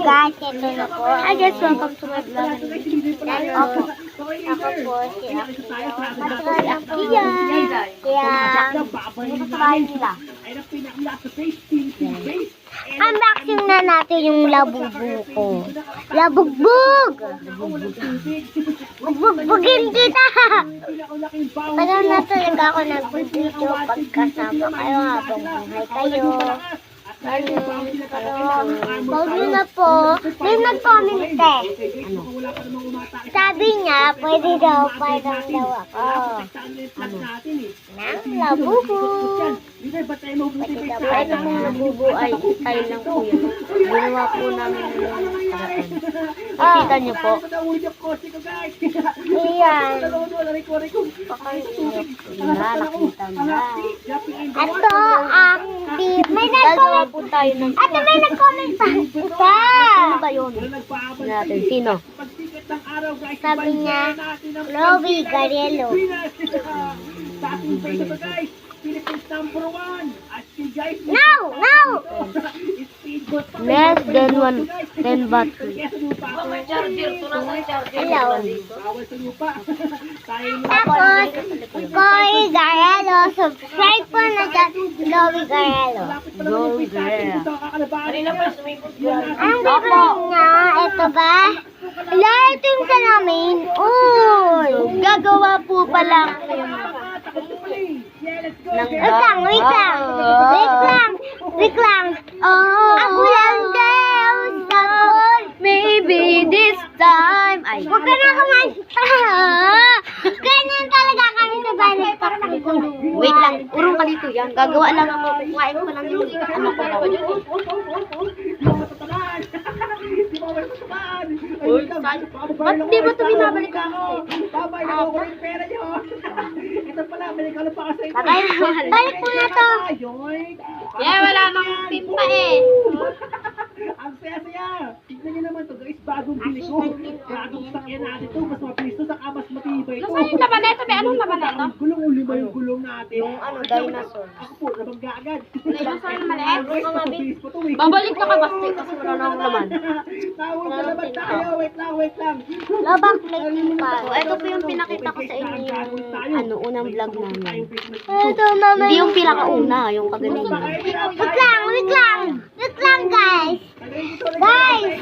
guys, ito na po. I just welcome to my vlog. Opo. Ako po si Akio. Kaya, nila. Unboxing na natin yung labubuko. Labugbog! Bugbugin kita! Pero na talaga ako nag-video pagkasama kayo habang buhay kayo. Huwag nyo na po. May nag-comment eh. Ano? Sabi niya, pwede daw ako. Nang labubo. Pwede daw Ito pong labubo ay tayo lang po yun. Ginawa po namin yung karaan. Nakita niyo po. Iyan. Nakita na. Ito ang may Gagawa nag-comment. po tayo ng... Ate, may nag-comment pa. Isa. Ano ba yun? Natin. Sino? Sabi niya, Robbie Garello. Sa ating Facebook guys, Philippines number 1. At si guys, No! No! Less than 10 battery. Hello. Bawal sa lupa. Tayo mo. Tapos, Koy Garello. Subscribe po na dyan, Robbie Garello. Go there. Ang gagawin niya, ito ba? Wala, ito yung sa namin. Uy! Gagawa po pala ng Wait lang. Wait lang. Oh, ako lang daw. Tapos, Maybe this time. Ay. huwag ka na kumanta. Ganyan talaga kami sa bahay nagpapagulong. Wait lang. Urong ka dito yan. Gagawa lang ako. Kuhain ko lang yung ano ko lang. Uy, ba't di ba ito binabalik ako? Babay na ako yung pera nyo. Ito pala, balik ka pa kasi. Balik mo na to. Yeah, wala nang pinta eh. Ang saya-saya. Tignan nyo naman to guys, bagong bili ko. Bagong sakyan natin to. Mas mabilis to, saka mas matibay to. Nasaan yung laban nito? May anong laban nito? Ang gulong, lima yung gulong natin. Yung ano, dinosaur. Ako po, nabangga agad. Dinosaur na maliit? Guys, mas mabilis po to eh. Babalik ka ka basta kasi wala na akong laman. Tawag na naman tayo. Wait lang. Labak plate pa. So, ito po yung pinakita ko sa inyo yung unang vlog namin. Ito, mama. Hindi yung pinakauna, yung kagaling. Wait lang, guys. Guys,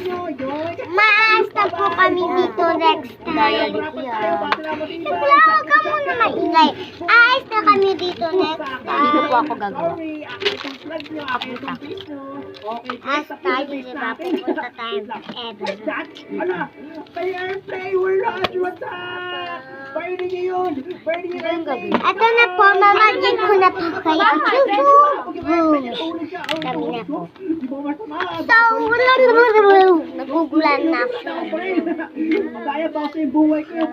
maas na po kami dito next Daya time. di kuya. Wala, huwag ka muna maingay. Ayos na kami dito next Dito po time. ako gagawa. As tayo, di ba, pupunta tayo ever. Ala, may airplay, wala, wala. Pwede niyo yun. Pwede niyo Yung gabi. Ito na po, mamagin ko na po kayo. Chuchu! Boom! Sabi na po. So, nagugulan na ako. Kaya ba kasi yung buhay ko?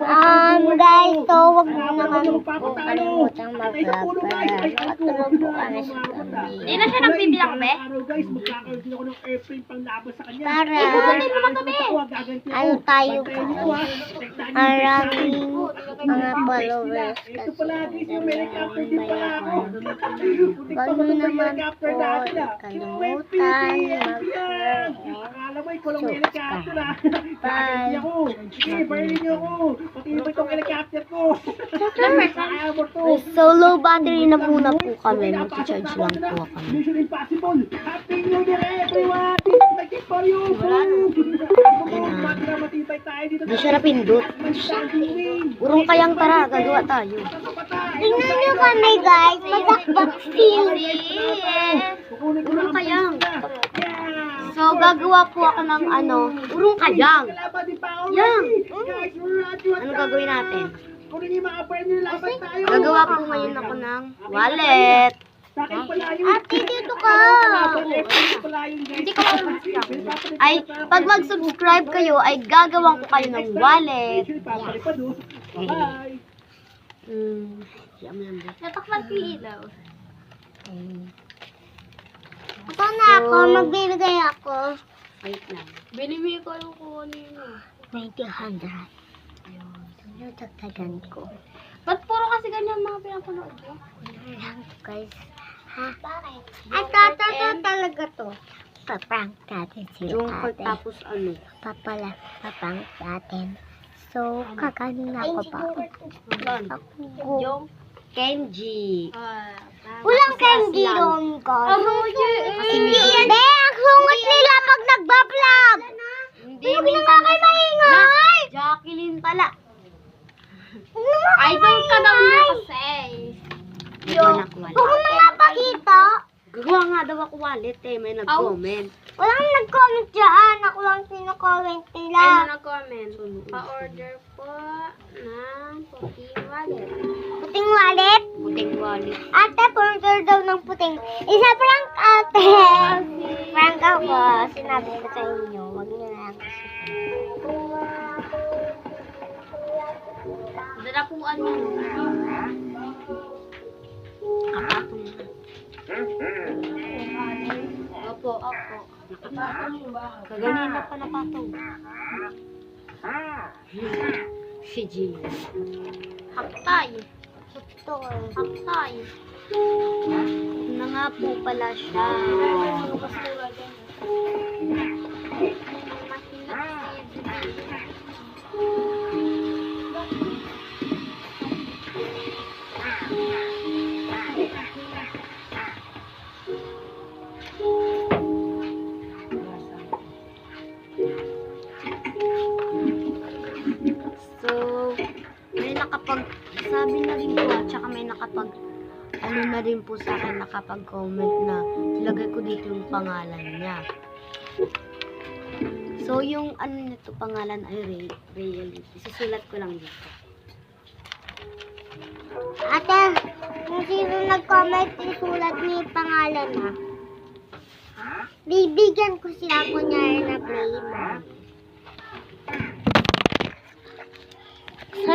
Guys, so, wag mo naman po kalimutang mag-vlog para makatulog po kami sa gabi. Hindi na siya nagbibilang, be? Guys, magkakaroon din ako ng airplane pang labas sa kanya. Para, Ano tayo po. Maraming mga followers ito kasi pala guys, yung helicopter din pala ako. Wag mo naman po kalimutan mag-share. Akala mo, ikaw lang may helicopter ah. Bye. Gagawin ako. Sige, burnin niyo ako. Pati ba itong helicopter ko? Kaya mo to. So, low battery na muna po kami. Mag-charge lang po kami. Mission Impossible. Happy New Year everyone. Thank you for you. Matibay tayo dito. Hindi siya napindot. Urong kayang tara, gagawa tayo. Tingnan nyo kami guys, matakbak sili. Urong kayang. So, gagawa po ako ng ano, urong kayang. Yang. Ano gagawin natin? Kunin yung mga friend nyo, laban tayo. Gagawa po ngayon ako ng wallet. Sa akin pala yun. Ate, dito ka. Hindi ko ay, pag mag-subscribe kayo, ay gagawan ko kayo ng wallet. Bye. Natakpan si ilaw. Ito na ako, magbibigay ako. Wait lang. Binibigay ko yung kunin mo. 90-100. Ayun, tagtagan ko. Ba't puro kasi ganyan mga pinapanood mo? Lang guys. Ha? Bakit? Ito talaga to. paprank natin sila Jungkook ate. tapos ano? Paprank natin. So, kakanin na ako pa. Yung Kenji. Walang candy doon ko. Hindi yan. Be, ang sungot nila pag nagbablog. Hindi Ano ginawa kayo maingay? Jacqueline pala. Idol ka daw niya kasi. Huwag mo na nga pakita. Gagawa nga daw ako wallet eh. May nag-comment. Walang nag-comment dyan. Ako lang sinocomment nila. nag-comment? Pa-order po ng puting wallet. Puting wallet. Puting wallet. Ate, order daw ng puting. Isa prank ate. Prank ako. Sinabi ko sa inyo. Huwag niyo na lang kasi. Dalapuan mo. Kapatong na. Opo. Kaganina pa napatong. Si Jim. Haktay. Haktay. Na nga po pala siya. So, may sabi na rin po at saka may ano na rin po sa akin nakapag-comment na ilagay ko dito yung pangalan niya. So, yung ano nito pangalan ay Reality. Isusulat ko lang dito. Ate, kung sino nag-comment, isulat niyo yung pangalan ha. Bibigyan ko sila kunyari na play mo.